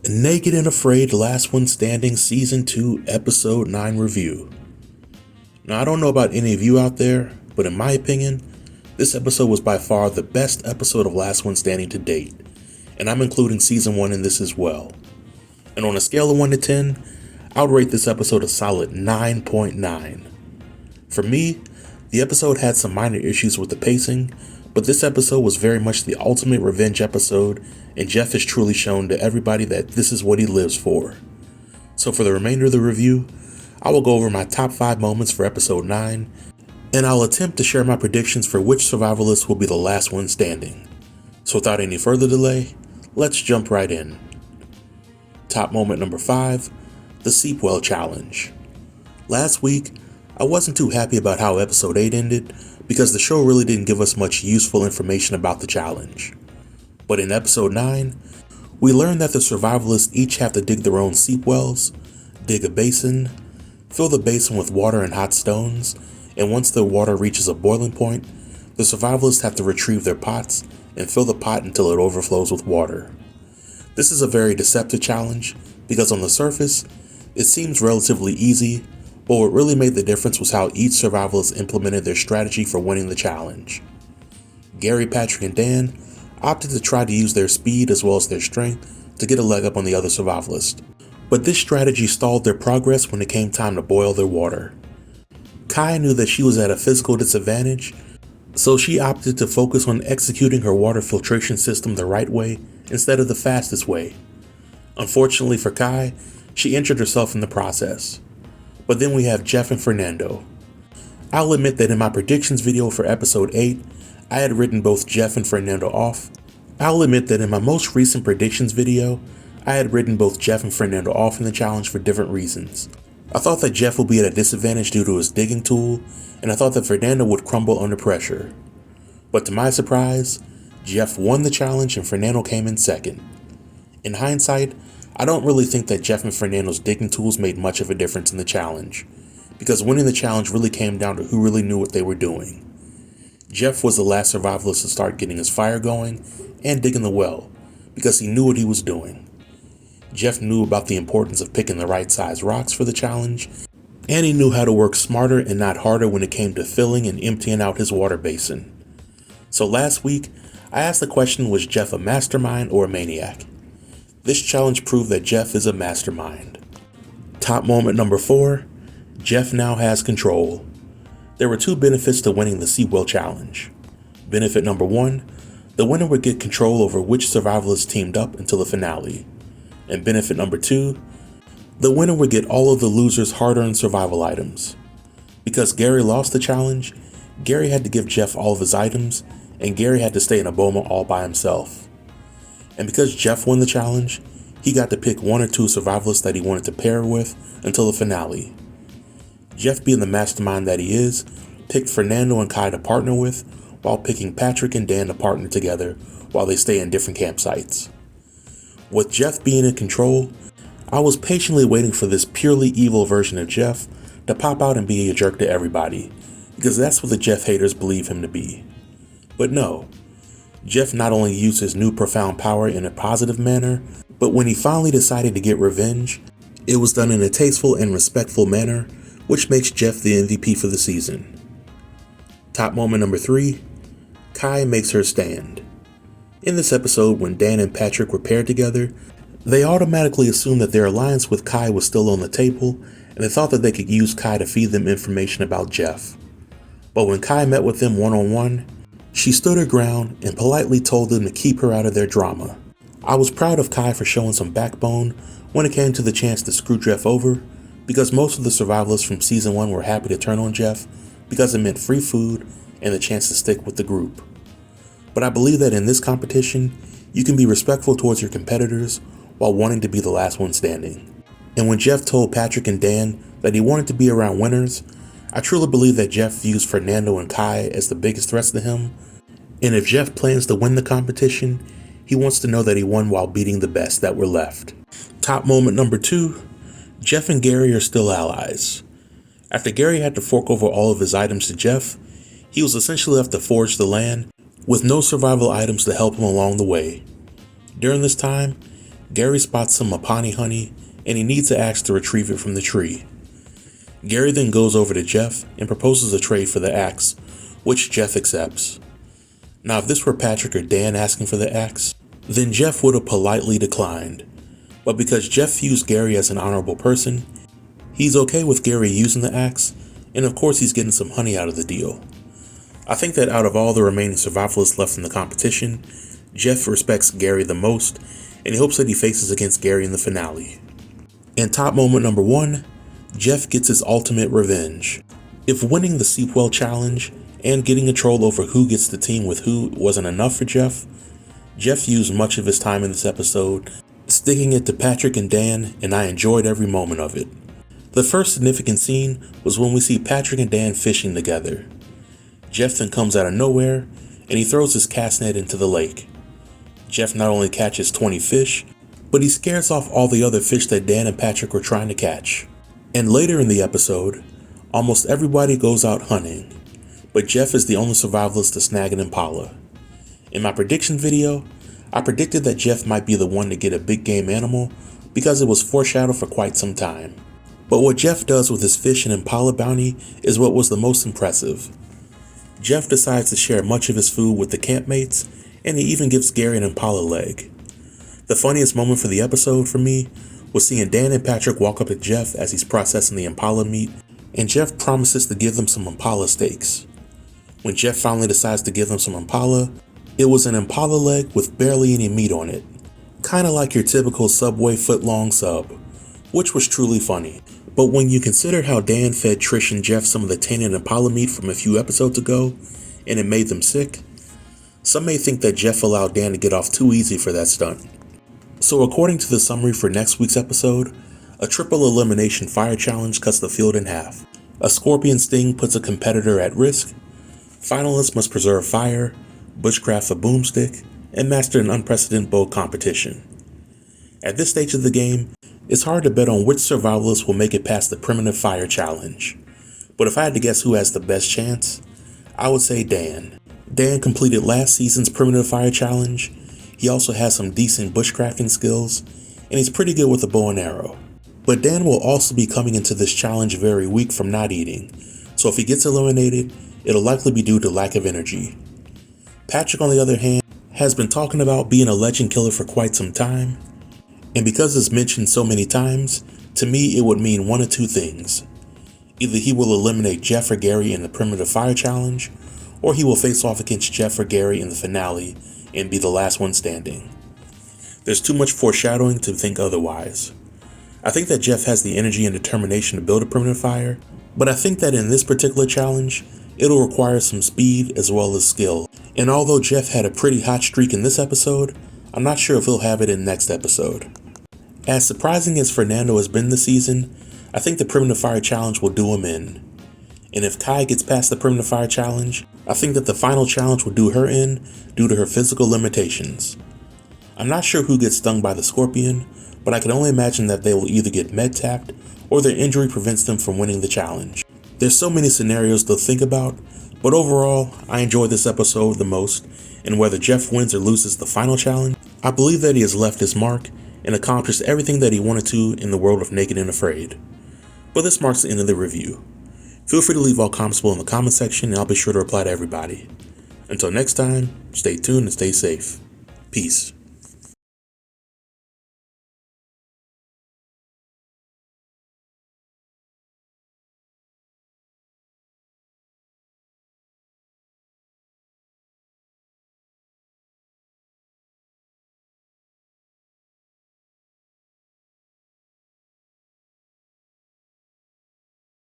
Naked and Afraid Last One Standing Season 2 Episode 9 Review. Now, I don't know about any of you out there, but in my opinion, this episode was by far the best episode of Last One Standing to date, and I'm including Season 1 in this as well. And on a scale of 1 to 10, I would rate this episode a solid 9.9. For me, the episode had some minor issues with the pacing, but this episode was very much the ultimate revenge episode, and Jeff has truly shown to everybody that this is what he lives for. So for the remainder of the review, I will go over my top 5 moments for episode 9, and I'll attempt to share my predictions for which survivalist will be the last one standing. So without any further delay, let's jump right in. Top moment number 5, the Seep Well Challenge. Last week, I wasn't too happy about how episode 8 ended, because the show really didn't give us much useful information about the challenge. But in episode 9, we learned that the survivalists each have to dig their own seep wells, dig a basin, fill the basin with water and hot stones, and once the water reaches a boiling point, the survivalists have to retrieve their pots and fill the pot until it overflows with water. This is a very deceptive challenge, because on the surface, it seems relatively easy, but what really made the difference was how each survivalist implemented their strategy for winning the challenge. Gary, Patrick, and Dan opted to try to use their speed as well as their strength to get a leg up on the other survivalist, but this strategy stalled their progress when it came time to boil their water. Kai knew that she was at a physical disadvantage, so she opted to focus on executing her water filtration system the right way instead of the fastest way. Unfortunately for Kai, she injured herself in the process. But then we have Jeff and Fernando. I'll admit that in my predictions video for episode 8, I had written both Jeff and Fernando off. I'll admit that in my most recent predictions video, I had written both Jeff and Fernando off in the challenge for different reasons. I thought that Jeff would be at a disadvantage due to his digging tool, and I thought that Fernando would crumble under pressure. But to my surprise, Jeff won the challenge and Fernando came in second. In hindsight, I don't really think that Jeff and Fernando's digging tools made much of a difference in the challenge, because winning the challenge really came down to who really knew what they were doing. Jeff was the last survivalist to start getting his fire going and digging the well, because he knew what he was doing. Jeff knew about the importance of picking the right size rocks for the challenge, and he knew how to work smarter and not harder when it came to filling and emptying out his water basin. So last week, I asked the question, was Jeff a mastermind or a maniac? This challenge proved that Jeff is a mastermind. Top moment number 4, Jeff now has control. There were 2 benefits to winning the Seep Well Challenge. Benefit number 1, the winner would get control over which survivalists teamed up until the finale. And benefit number 2, the winner would get all of the losers' hard-earned survival items. Because Gary lost the challenge, Gary had to give Jeff all of his items, and Gary had to stay in a boma all by himself. And because Jeff won the challenge, he got to pick 1 or 2 survivalists that he wanted to pair with until the finale. Jeff, being the mastermind that he is, picked Fernando and Kai to partner with, while picking Patrick and Dan to partner together while they stay in different campsites. With Jeff being in control, I was patiently waiting for this purely evil version of Jeff to pop out and be a jerk to everybody, because that's what the Jeff haters believe him to be. But no. Jeff not only used his new profound power in a positive manner, but when he finally decided to get revenge, it was done in a tasteful and respectful manner, which makes Jeff the MVP for the season. Top moment number 3, Kai makes her stand. In this episode, when Dan and Patrick were paired together, they automatically assumed that their alliance with Kai was still on the table, and they thought that they could use Kai to feed them information about Jeff. But when Kai met with them one-on-one, she stood her ground and politely told them to keep her out of their drama. I was proud of Kai for showing some backbone when it came to the chance to screw Jeff over, because most of the survivalists from season 1 were happy to turn on Jeff because it meant free food and the chance to stick with the group. But I believe that in this competition, you can be respectful towards your competitors while wanting to be the last one standing. And when Jeff told Patrick and Dan that he wanted to be around winners, I truly believe that Jeff views Fernando and Kai as the biggest threats to him, and if Jeff plans to win the competition, he wants to know that he won while beating the best that were left. Top moment number 2, Jeff and Gary are still allies. After Gary had to fork over all of his items to Jeff, he was essentially left to forage the land with no survival items to help him along the way. During this time, Gary spots some Mapani honey and he needs the axe to retrieve it from the tree. Gary then goes over to Jeff and proposes a trade for the axe, which Jeff accepts. Now if this were Patrick or Dan asking for the axe, then Jeff would have politely declined. But because Jeff views Gary as an honorable person, he's okay with Gary using the axe, and of course he's getting some honey out of the deal. I think that out of all the remaining survivalists left in the competition, Jeff respects Gary the most, and he hopes that he faces against Gary in the finale. And top moment number 1, Jeff gets his ultimate revenge. If winning the Seep challenge and getting a troll over who gets the team with who wasn't enough for Jeff, Jeff used much of his time in this episode sticking it to Patrick and Dan, and I enjoyed every moment of it. The first significant scene was when we see Patrick and Dan fishing together. Jeff then comes out of nowhere and he throws his cast net into the lake. Jeff not only catches 20 fish, but he scares off all the other fish that Dan and Patrick were trying to catch. And later in the episode, almost everybody goes out hunting, but Jeff is the only survivalist to snag an impala. In my prediction video, I predicted that Jeff might be the one to get a big game animal because it was foreshadowed for quite some time. But what Jeff does with his fish and impala bounty is what was the most impressive. Jeff decides to share much of his food with the campmates, and he even gives Gary an impala leg. The funniest moment for the episode for me was seeing Dan and Patrick walk up to Jeff as he's processing the impala meat, and Jeff promises to give them some impala steaks. When Jeff finally decides to give them some impala, it was an impala leg with barely any meat on it, kinda like your typical Subway foot-long sub, which was truly funny. But when you consider how Dan fed Trish and Jeff some of the tainted impala meat from a few episodes ago, and it made them sick, some may think that Jeff allowed Dan to get off too easy for that stunt. So according to the summary for next week's episode, a triple elimination fire challenge cuts the field in half. A scorpion sting puts a competitor at risk. Finalists must preserve fire, bushcraft a boomstick, and master an unprecedented bow competition. At this stage of the game, it's hard to bet on which survivalists will make it past the primitive fire challenge. But if I had to guess who has the best chance, I would say Dan. Dan completed last season's primitive fire challenge. He also has some decent bushcrafting skills, and he's pretty good with a bow and arrow. But Dan will also be coming into this challenge very weak from not eating, so if he gets eliminated, it'll likely be due to lack of energy. Patrick, on the other hand, has been talking about being a legend killer for quite some time, and because it's mentioned so many times, to me it would mean one of two things. Either he will eliminate Jeff or Gary in the primitive fire challenge, or he will face off against Jeff or Gary in the finale and be the last one standing. There's too much foreshadowing to think otherwise. I think that Jeff has the energy and determination to build a primitive fire, but I think that in this particular challenge, it'll require some speed as well as skill. And although Jeff had a pretty hot streak in this episode, I'm not sure if he'll have it in next episode. As surprising as Fernando has been this season, I think the primitive fire challenge will do him in. And if Kai gets past the primitive fire challenge, I think that the final challenge will do her in due to her physical limitations. I'm not sure who gets stung by the scorpion, but I can only imagine that they will either get med tapped or their injury prevents them from winning the challenge. There's so many scenarios to think about, but overall, I enjoyed this episode the most, and whether Jeff wins or loses the final challenge, I believe that he has left his mark and accomplished everything that he wanted to in the world of Naked and Afraid. But this marks the end of the review. Feel free to leave all comments below in the comment section and I'll be sure to reply to everybody. Until next time, stay tuned and stay safe. Peace.